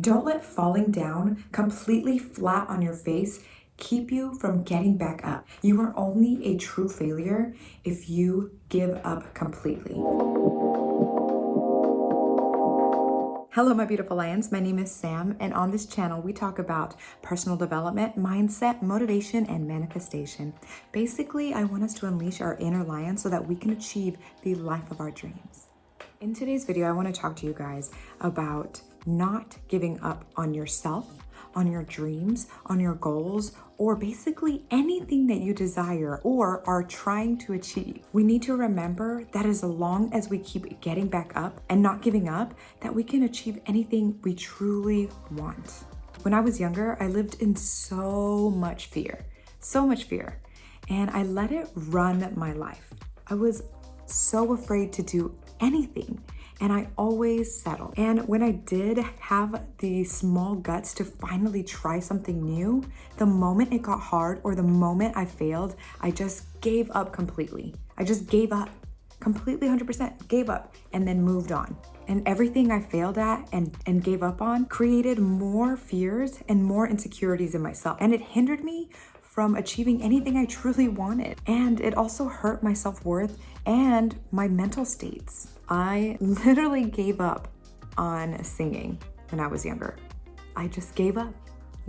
Don't let falling down completely flat on your face keep you from getting back up. You are only a true failure if you give up completely. Hello, my beautiful lions. My name is Sam, and on this channel, we talk about personal development, mindset, motivation, and manifestation. Basically, I want us to unleash our inner lion so that we can achieve the life of our dreams. In today's video, I want to talk to you guys about not giving up on yourself, on your dreams, on your goals, or basically anything that you desire or are trying to achieve. We need to remember that as long as we keep getting back up and not giving up, that we can achieve anything we truly want. When I was younger, I lived in so much fear, and I let it run my life. I was so afraid to do anything, and I always settled. And when I did have the small guts to finally try something new, the moment it got hard or the moment I failed, I just gave up completely. I just gave up completely, 100%, gave up, and then moved on. And everything I failed at and gave up on created more fears and more insecurities in myself. And it hindered me from achieving anything I truly wanted. And it also hurt my self-worth and my mental states. I literally gave up on singing when I was younger. I just gave up.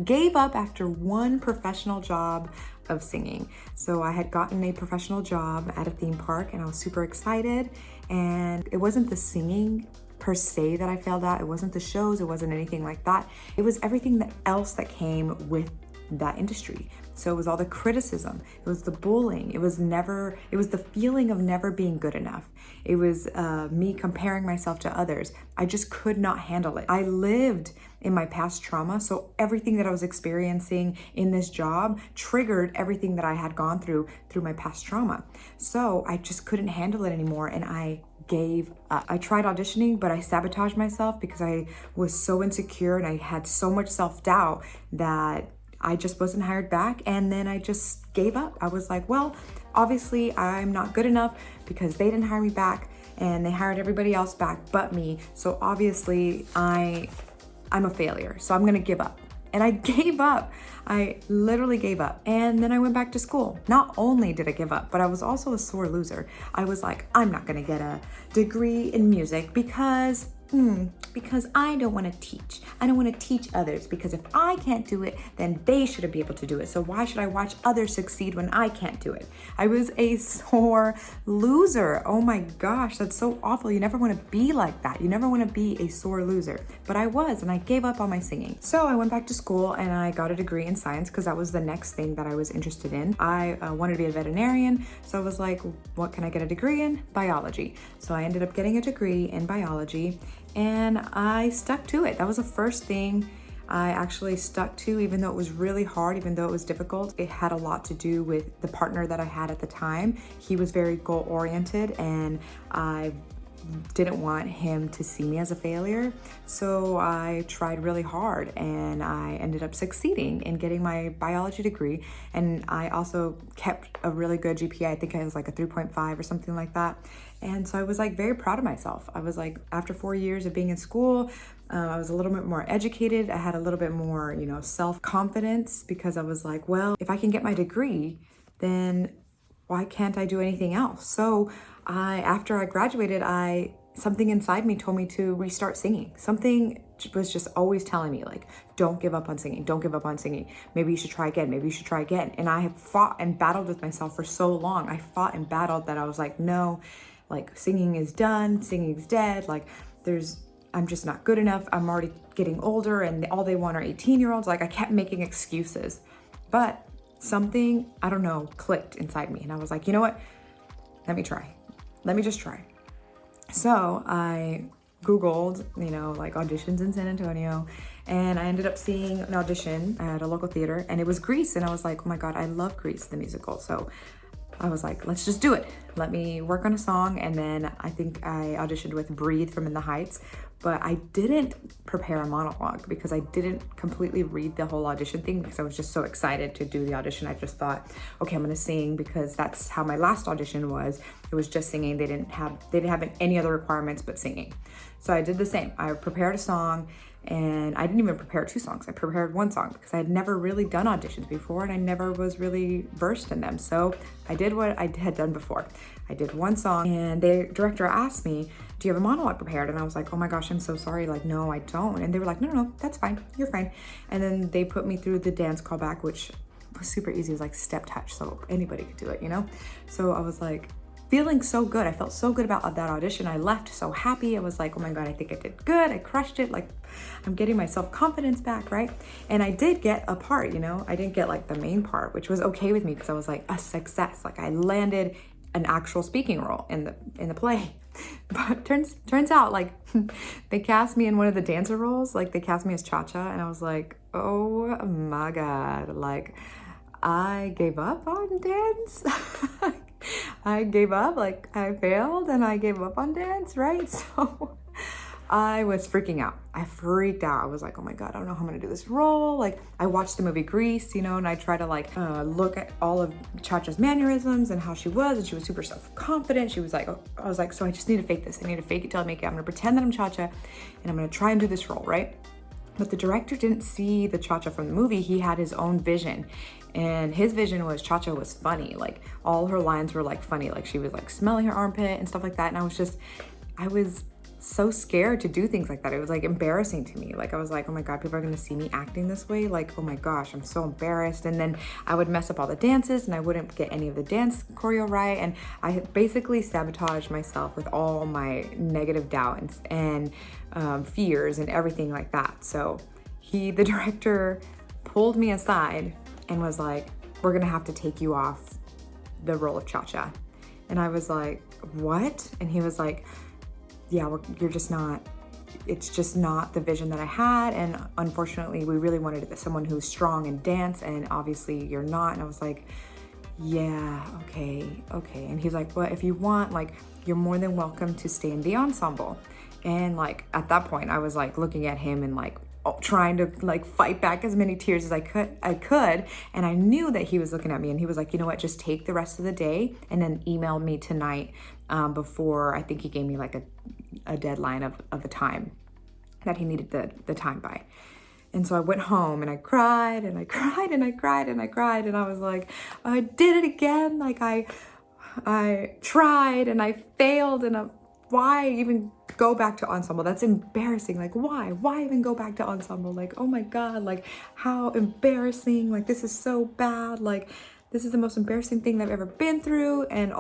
Gave up after one professional job of singing. So I had gotten a professional job at a theme park and I was super excited. And it wasn't the singing per se that I failed at. It wasn't the shows. It wasn't anything like that. It was everything else that came with that industry. So it was all the criticism, it was the bullying, it was the feeling of never being good enough. It was me comparing myself to others. I just could not handle it. I lived in my past trauma, so everything that I was experiencing in this job triggered everything that I had gone through my past trauma. So I just couldn't handle it anymore, and I gave up. I tried auditioning, but I sabotaged myself because I was so insecure and I had so much self-doubt that I just wasn't hired back, and then I just gave up. I was like, well, obviously I'm not good enough because they didn't hire me back and they hired everybody else back but me. So obviously I'm a failure. So I'm gonna give up. And I gave up. I literally gave up. And then I went back to school. Not only did I give up, but I was also a sore loser. I was like, I'm not gonna get a degree in music because I don't want to teach. I don't want to teach others because if I can't do it, then they shouldn't be able to do it. So why should I watch others succeed when I can't do it? I was a sore loser. Oh my gosh, that's so awful. You never want to be like that. You never want to be a sore loser. But I was, and I gave up on my singing. So I went back to school and I got a degree in science because that was the next thing that I was interested in. I wanted to be a veterinarian. So I was like, what can I get a degree in? Biology. So I ended up getting a degree in biology. And I stuck to it. That was the first thing I actually stuck to, even though it was really hard, even though it was difficult. It had a lot to do with the partner that I had at the time. He was very goal-oriented and I didn't want him to see me as a failure. So I tried really hard and I ended up succeeding in getting my biology degree. And I also kept a really good GPA. I think I was like a 3.5 or something like that. And so I was like very proud of myself. I was like, after 4 years of being in school, I was a little bit more educated. I had a little bit more, self-confidence because I was like, well, if I can get my degree, then why can't I do anything else? So after I graduated, something inside me told me to restart singing. Something was just always telling me like, don't give up on singing. Don't give up on singing. Maybe you should try again. Maybe you should try again. And I have fought and battled with myself for so long. I fought and battled that I was like, no, like singing is done. Singing is dead. Like I'm just not good enough. I'm already getting older and all they want are 18-year-olds. Like I kept making excuses, but something, I don't know, clicked inside me. And I was like, you know what? Let me try. Let me just try. So I Googled, like auditions in San Antonio, and I ended up seeing an audition at a local theater and it was Grease. And I was like, oh my God, I love Grease, the musical. So I was like, let's just do it. Let me work on a song. And then I think I auditioned with Breathe from In the Heights, but I didn't prepare a monologue because I didn't completely read the whole audition thing because I was just so excited to do the audition. I just thought, okay, I'm gonna sing because that's how my last audition was. It was just singing. They didn't have any other requirements but singing. So I did the same. I prepared a song And I didn't even prepare 2 songs. I prepared 1 song because I had never really done auditions before and I never was really versed in them. So I did what I had done before. I did 1 song and the director asked me, do you have a monologue prepared? And I was like, oh my gosh, I'm so sorry. Like, no, I don't. And they were like, no, that's fine. You're fine. And then they put me through the dance callback, which was super easy. It was like step touch. So anybody could do it, you know? So I was like, feeling so good. I felt so good about that audition. I left so happy. I was like, oh my God, I think I did good. I crushed it. Like, I'm getting my self-confidence back, right? And I did get a part, you know? I didn't get like the main part, which was okay with me because I was like a success. Like I landed an actual speaking role in the play. But turns out like they cast me in one of the dancer roles. Like they cast me as Cha-Cha and I was like, oh my God, like I gave up on dance. I gave up, like I failed and I gave up on dance, right? So I was freaking out. I freaked out. I was like, oh my God, I don't know how I'm gonna do this role. Like I watched the movie Grease, you know, and I try to like look at all of Cha-Cha's mannerisms and how she was, and she was super self-confident. She was like, oh, I was like, so I just need to fake this. I need to fake it till I make it. I'm gonna pretend that I'm Cha-Cha and I'm gonna try and do this role, right? But the director didn't see the Cha-Cha from the movie. He had his own vision. And his vision was Cha-Cha was funny. Like all her lines were like funny. Like she was like smelling her armpit and stuff like that. And I was so scared to do things like that. It was like embarrassing to me. Like I was like, oh my God, people are gonna see me acting this way. Like, oh my gosh, I'm so embarrassed. And then I would mess up all the dances and I wouldn't get any of the dance choreo right. And I basically sabotaged myself with all my negative doubts and fears and everything like that. So the director pulled me aside and was like, we're gonna have to take you off the role of Cha-Cha. And I was like, what? And he was like, yeah, you're just not, it's just not the vision that I had. And unfortunately, we really wanted someone who's strong in dance and obviously you're not. And I was like, yeah, okay. And he's like, well, if you want, like, you're more than welcome to stay in the ensemble. And like, at that point, I was like looking at him and like, trying to like fight back as many tears as I could. And I knew that he was looking at me and he was like, you know what, just take the rest of the day and then email me tonight before, I think he gave me like a deadline of a time that he needed the time by. And so I went home and I cried and I cried and I cried and I cried. And I was like, I did it again. Like I tried and I failed and why even go back to ensemble? That's embarrassing. Like why even go back to ensemble? Like, oh my God, like how embarrassing. Like this is so bad. Like this is the most embarrassing thing I've ever been through. And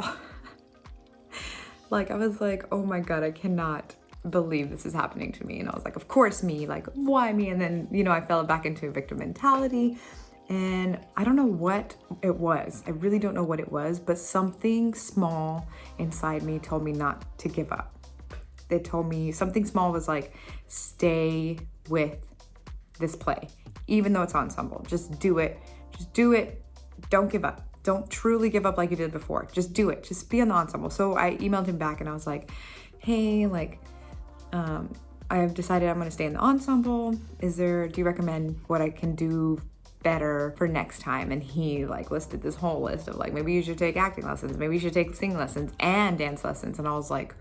like, I was like, oh my God, I cannot believe this is happening to me. And I was like, of course me, like why me? And then, you know, I fell back into a victim mentality and I don't know what it was. I really don't know what it was, but something small inside me told me not to give up. They told me something small was like, stay with this play, even though it's ensemble, just do it. Don't give up. Don't truly give up like you did before. Just do it. Just be on the ensemble. So I emailed him back and I was like, hey, like, I've decided I'm going to stay in the ensemble. Do you recommend what I can do better for next time? And he like listed this whole list of like, maybe you should take acting lessons. Maybe you should take singing lessons and dance lessons. And I was like,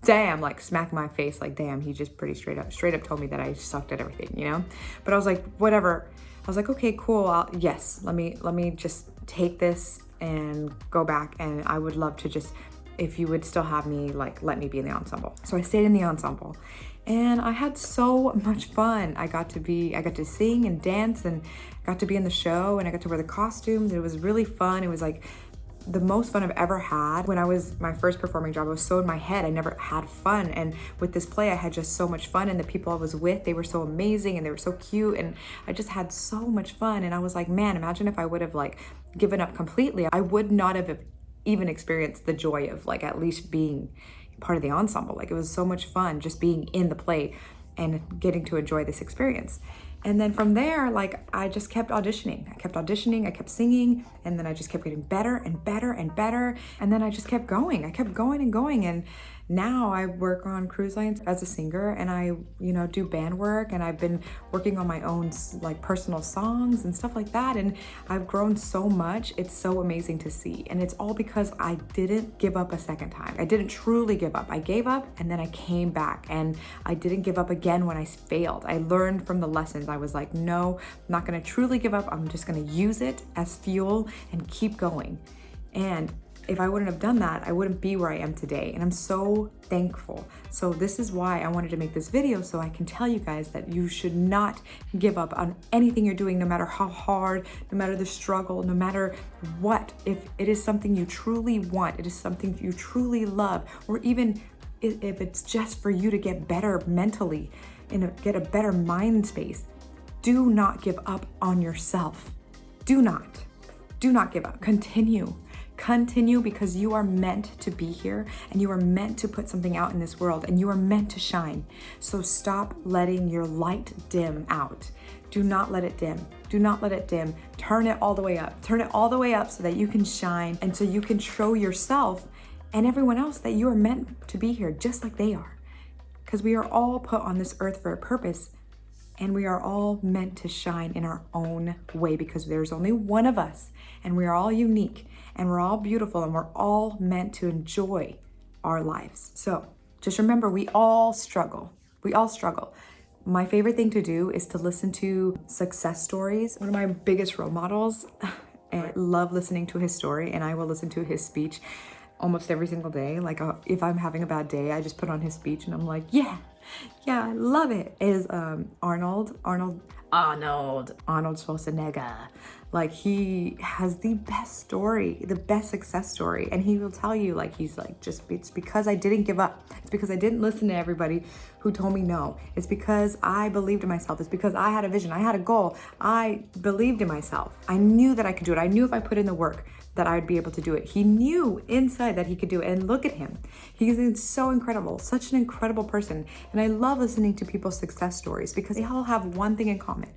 damn, like smack my face. Like, damn, he just pretty straight up told me that I sucked at everything, you know? But I was like, whatever. I was like, okay, cool. Yes, let me just take this and go back. And I would love to just, if you would still have me, like, let me be in the ensemble. So I stayed in the ensemble and I had so much fun. I got to sing and dance and got to be in the show and I got to wear the costumes. It was really fun. It was like the most fun I've ever had. When I was my first performing job, I was so in my head. I never had fun. And with this play, I had just so much fun. And the people I was with, they were so amazing and they were so cute. And I just had so much fun. And I was like, man, imagine if I would have like given up completely. I would not have even experienced the joy of like at least being part of the ensemble. Like it was so much fun just being in the play and getting to enjoy this experience. And then from there, like I just kept auditioning. I kept singing, and then I just kept getting better and better and better. And then I just kept going. I kept going and going. And now I work on cruise lines as a singer, and I, do band work, and I've been working on my own like personal songs and stuff like that. And I've grown so much. It's so amazing to see. And it's all because I didn't give up a second time. I didn't truly give up. I gave up and then I came back, and I didn't give up again when I failed. I learned from the lessons. I was like, no, I'm not gonna truly give up. I'm just gonna use it as fuel and keep going. And if I wouldn't have done that, I wouldn't be where I am today. And I'm so thankful. So this is why I wanted to make this video, so I can tell you guys that you should not give up on anything you're doing, no matter how hard, no matter the struggle, no matter what. If it is something you truly want, it is something you truly love, or even if it's just for you to get better mentally and get a better mind space, do not give up on yourself. Do not give up. Continue, because you are meant to be here, and you are meant to put something out in this world, and you are meant to shine. So stop letting your light dim out. Do not let it dim. Do not let it dim. Turn it all the way up. Turn it all the way up so that you can shine, and so you can show yourself and everyone else that you are meant to be here just like they are. Because we are all put on this earth for a purpose, and we are all meant to shine in our own way, because there's only one of us, and we are all unique, and we're all beautiful, and we're all meant to enjoy our lives. So just remember, we all struggle. We all struggle. My favorite thing to do is to listen to success stories. One of my biggest role models, I love listening to his story, and I will listen to his speech almost every single day. Like if I'm having a bad day, I just put on his speech and I'm like, yeah, I love it. Is Arnold Schwarzenegger. Like, he has the best story, the best success story. And he will tell you, like, he's like, it's because I didn't give up. It's because I didn't listen to everybody who told me no. It's because I believed in myself. It's because I had a vision. I had a goal. I believed in myself. I knew that I could do it. I knew if I put in the work that I'd be able to do it. He knew inside that he could do it. And look at him. He's so incredible, such an incredible person. And I love listening to people's success stories, because they all have one thing in common.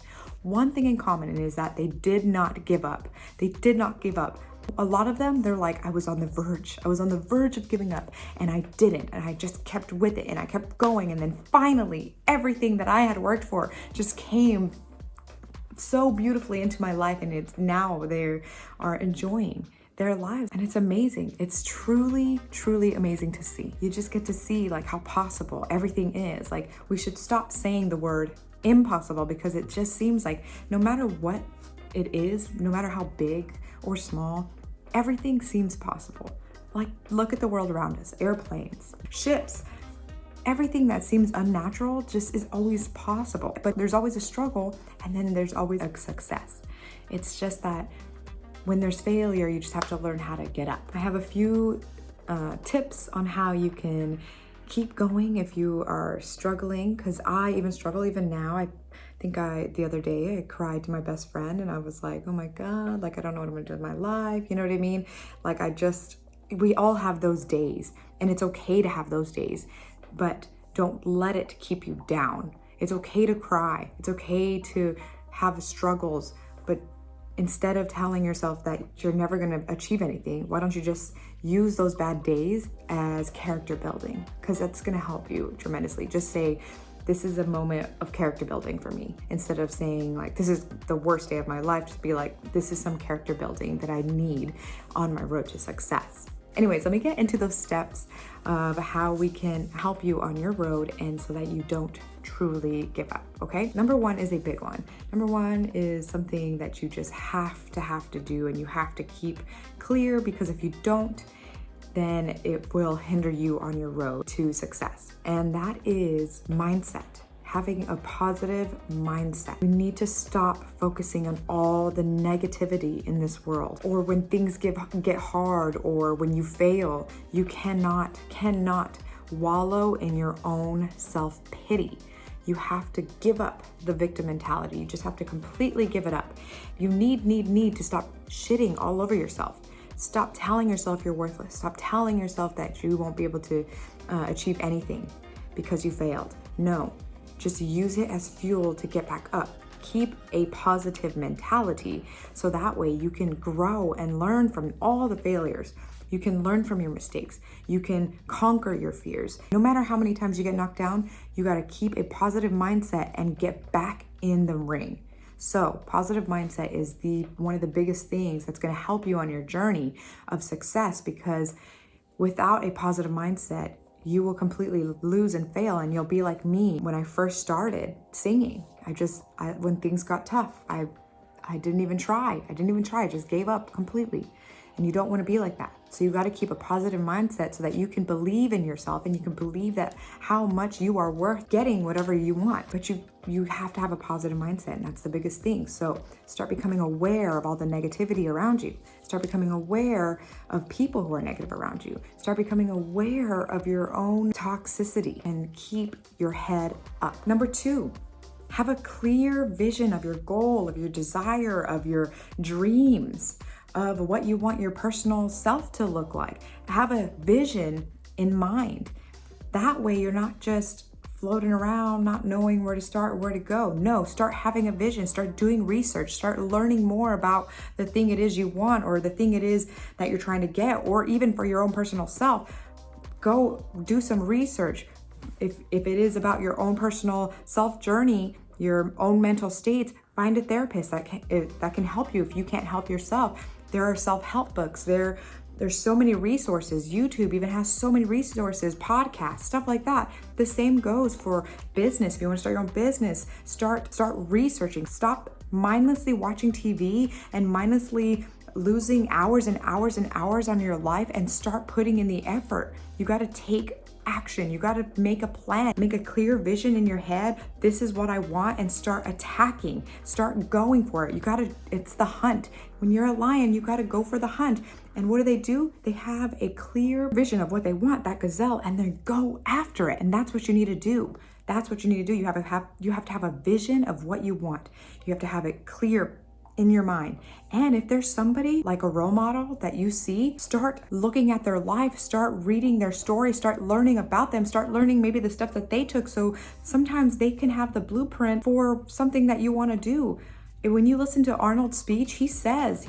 One thing in common, and is that they did not give up. They did not give up. A lot of them, they're like, I was on the verge. I was on the verge of giving up, and I didn't. And I just kept with it, and I kept going. And then finally, everything that I had worked for just came so beautifully into my life, and it's now they are enjoying their lives, and it's amazing. It's truly amazing to see. You just get to see like how possible everything is. Like, we should stop saying the word impossible, because it just seems like no matter what it is, no matter how big or small, everything seems possible. Like, look at the world around us, airplanes, ships. Everything that seems unnatural just is always possible. But there's always a struggle, and then there's always a success. It's just that when there's failure, you just have to learn how to get up. I have a few tips on how you can keep going if you are struggling, because I even struggle even now. I think the other day I cried to my best friend, and I was like, oh my God, like, I don't know what I'm gonna do with my life. You know what I mean? Like, we all have those days, and it's okay to have those days. But don't let it keep you down. It's okay to cry. It's okay to have struggles. But instead of telling yourself that you're never going to achieve anything, why don't you just use those bad days as character building? Because that's going to help you tremendously. Just say, this is a moment of character building for me. Instead of saying like, this is the worst day of my life, just be like, this is some character building that I need on my road to success. Anyways, let me get into those steps of how we can help you on your road, and so that you don't truly give up, okay? Number one is a big one. Number one is something that you just have to do, and you have to keep clear, because if you don't, then it will hinder you on your road to success. And that is mindset. Having a positive mindset. We need to stop focusing on all the negativity in this world, or when things get hard, or when you fail. You cannot wallow in your own self-pity. You have to give up the victim mentality. You just have to completely give it up. You need to stop shitting all over yourself. Stop telling yourself you're worthless. Stop telling yourself that you won't be able to achieve anything because you failed. No. Just use it as fuel to get back up. Keep a positive mentality, so that way you can grow and learn from all the failures. You can learn from your mistakes. You can conquer your fears. No matter how many times you get knocked down, you got to keep a positive mindset and get back in the ring. So positive mindset is one of the biggest things that's going to help you on your journey of success, because without a positive mindset, you will completely lose and fail, and you'll be like me when I first started singing. When things got tough, I didn't even try. I just gave up completely. And you don't want to be like that. So you got to keep a positive mindset so that you can believe in yourself and you can believe that how much you are worth getting whatever you want. But you have to have a positive mindset, and that's the biggest thing. So start becoming aware of all the negativity around you. Start becoming aware of people who are negative around you. Start becoming aware of your own toxicity and keep your head up. Number 2, have a clear vision of your goal, of your desire, of your dreams, of what you want your personal self to look like. Have a vision in mind. That way you're not just floating around, not knowing where to start, where to go. No, start having a vision, start doing research, start learning more about the thing it is you want, or the thing it is that you're trying to get, or even for your own personal self. Go do some research. If it is about your own personal self journey, your own mental states, find a therapist that can help you if you can't help yourself. There are self-help books. There's so many resources. YouTube even has so many resources, podcasts, stuff like that. The same goes for business. If you want to start your own business, start researching. Stop mindlessly watching TV and mindlessly losing hours and hours and hours on your life, and start putting in the effort. You got to take action. You got to make a plan, make a clear vision in your head. This is what I want, and start attacking, start going for it. It's the hunt. When you're a lion, you got to go for the hunt. And what do? They have a clear vision of what they want, that gazelle, and they go after it. And that's what you need to do. That's what you need to do. You have to have a vision of what you want. You have to have it clear in your mind. And if there's somebody like a role model that you see, start looking at their life, start reading their story, start learning about them, start learning maybe the stuff that they took. So sometimes they can have the blueprint for something that you want to do. When you listen to Arnold's speech, he says,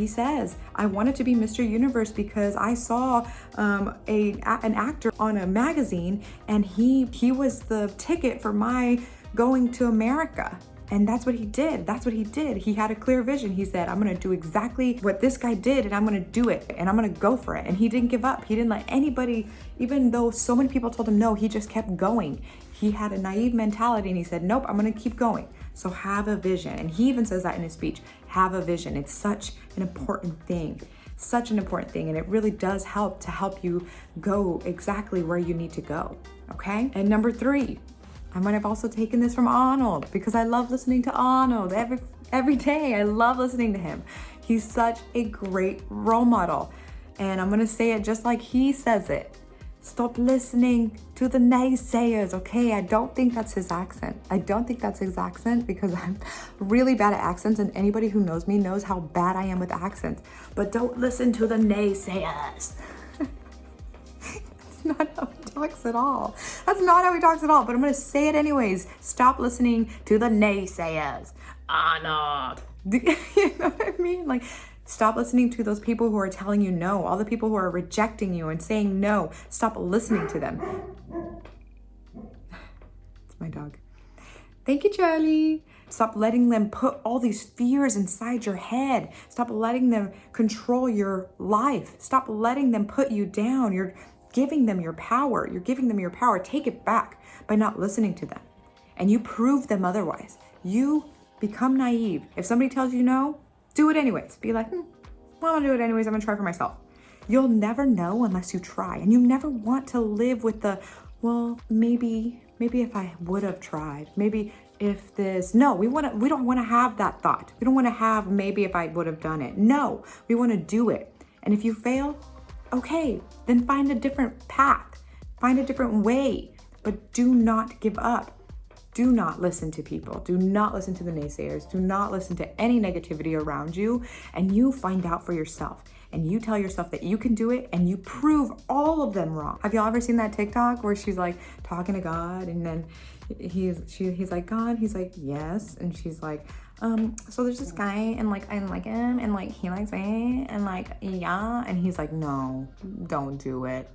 I wanted to be Mr. Universe because I saw an actor on a magazine, and he was the ticket for my going to America. And that's what he did. He had a clear vision. He said, I'm going to do exactly what this guy did, and I'm going to do it, and I'm going to go for it. And he didn't give up. He didn't let anybody, even though so many people told him no, he just kept going. He had a naive mentality, and he said, nope, I'm going to keep going. So have a vision. And he even says that in his speech, have a vision. It's such an important thing. And it really does help you go exactly where you need to go. Okay. And number 3, I might have also taken this from Arnold, because I love listening to Arnold every day. I love listening to him. He's such a great role model. And I'm going to say it just like he says it. Stop listening to the naysayers, okay? I don't think that's his accent. Because I'm really bad at accents, and anybody who knows me knows how bad I am with accents. But don't listen to the naysayers. That's not how he talks at all. But I'm going to say it anyways. Stop listening to the naysayers. Arnold. You know what I mean? Like, stop listening to those people who are telling you no. All the people who are rejecting you and saying no. Stop listening to them. It's my dog. Thank you, Charlie. Stop letting them put all these fears inside your head. Stop letting them control your life. Stop letting them put you down. You're giving them your power. Take it back by not listening to them. And you prove them otherwise. You become naive. If somebody tells you no, do it anyways. Be like, well, I'm gonna do it anyways. I'm gonna try for myself. You'll never know unless you try. And you never want to live with the, well, maybe if I would have tried, maybe if this, no, we don't want to have that thought. We don't want to have maybe if I would have done it. No, we want to do it. And if you fail, okay, then find a different path, find a different way, but do not give up. Do not listen to people. Do not listen to the naysayers. Do not listen to any negativity around you. And you find out for yourself. And you tell yourself that you can do it, and you prove all of them wrong. Have y'all ever seen that TikTok where she's like talking to God, and then he's like, God? He's like, yes. And she's like, so there's this guy and like I like him and like he likes me and like yeah, and he's like, no, don't do it.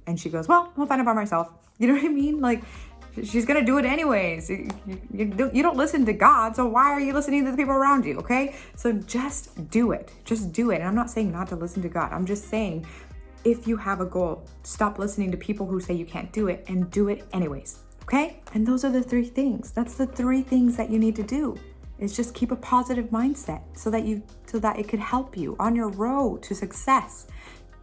And she goes, well, I'll find out by myself. You know what I mean? Like, she's gonna do it anyways. You don't listen to God, so why are you listening to the people around you, okay? So just do it. Just do it. And I'm not saying not to listen to God. I'm just saying, if you have a goal, stop listening to people who say you can't do it and do it anyways, okay? And those are the 3 things. That's the 3 things that you need to do. Is just keep a positive mindset so that it could help you on your road to success.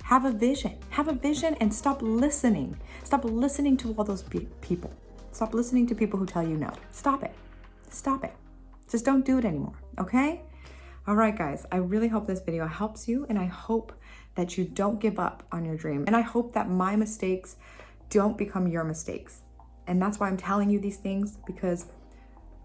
Have a vision and stop listening. Stop listening to all those people. Stop listening to people who tell you no. Stop it. Just don't do it anymore, okay? All right, guys, I really hope this video helps you, and I hope that you don't give up on your dream. And I hope that my mistakes don't become your mistakes. And that's why I'm telling you these things, because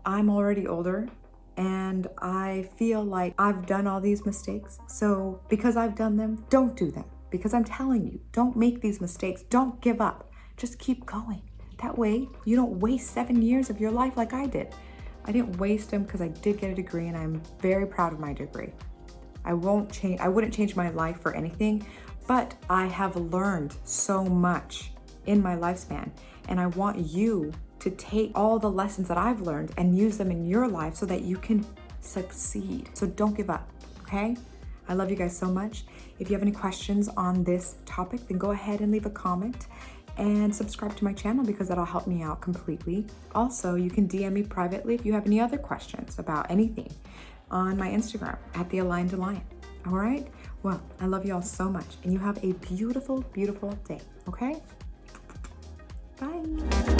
I'm already older and I feel like I've done all these mistakes. So because I've done them, don't do them. Because I'm telling you, don't make these mistakes. Don't give up. Just keep going. That way you don't waste 7 years of your life like I did. I didn't waste them because I did get a degree, and I'm very proud of my degree. I wouldn't change my life for anything, but I have learned so much in my lifespan, and I want you to take all the lessons that I've learned and use them in your life so that you can succeed. So don't give up, okay? I love you guys so much. If you have any questions on this topic, then go ahead and leave a comment and subscribe to my channel, because that'll help me out completely. Also, you can DM me privately if you have any other questions about anything on my Instagram at The Aligned Lion. All right? Well, I love you all so much, and you have a beautiful, beautiful day, okay? Bye.